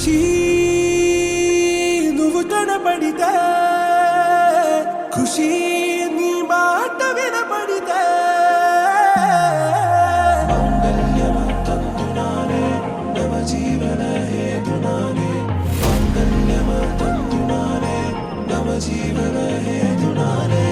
ఖుషీ నువ్వు కనపడితే ఖుషీ నీ మాట వినపడితే మంగళ్యమంతందునానే నవ జీవన హేతునానే మంగళ్యమంతందునానే నవ జీవన హేతునానే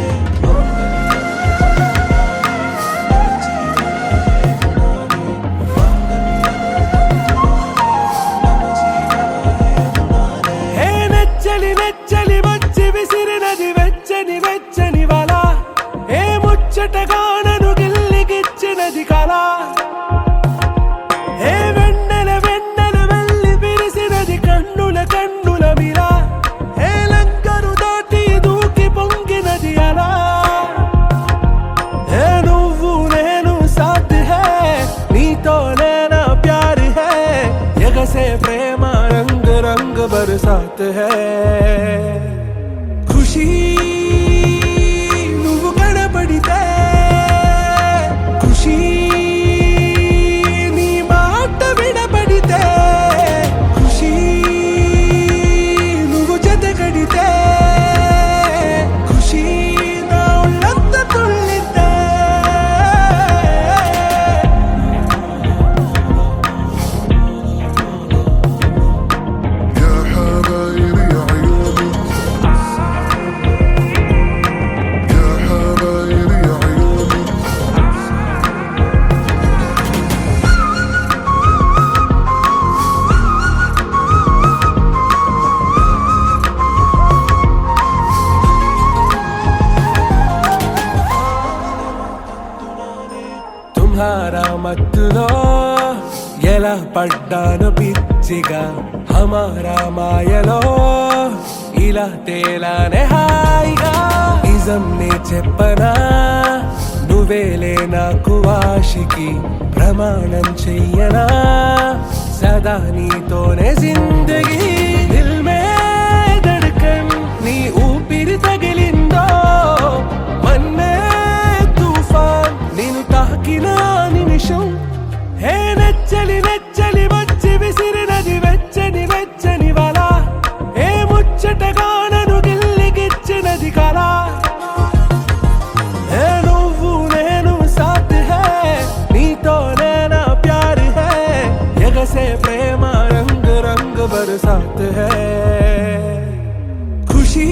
ముచ్చటగానను గిల్లిగిచ్చినది కళ ఏ వెన్నెల వెన్నెల వెళ్ళి విరిసినది కన్నుల కన్నుల మిలా ఏ లంకరు దాటి దూకి పొంగినది అలా ఏ నువ్వు నేను సాథ్ హై నీతో నేనా ప్యార్ హై ఎగసే ప్రేమ రంగ్ రంగ్ బరసాత్ హై ఖుషీ ఖుషీ నీ మాట వినపడితే ఖుషీ నువ్వు జతగడితే ఖుషీ నా ఒళ్ళంత తుళ్ళితే మత్తులో ఎలా పడ్డాను పిచ్చిగా హమారా మాయలో ఇలా తేలానే హాయిగా నిజం నే చెప్పనా నువ్వేలే నాకు ఆశికి ప్రమాణం చెయ్యనా సదా నీతోనే జిందగీ దిల్ మే ధడ్కన్ నీ ఊపిరి తగిలిందో మన్నే తుఫాన్ నేను తాకిన నిమిషం హే నెచ్చలి నెచ్చలి వచ్చి విసిరినది వెచ్చని వెచ్చని వల ఏ ముచ్చటగానను గిల్లిగిచ్చినది కళ ఏ నువ్వు నేను సాథ్ హై నీతో నేనా ప్యార్ హై ఎగసే ప్రేమ రంగ్ రంగ్ బరసాత్ హై ఖుషీ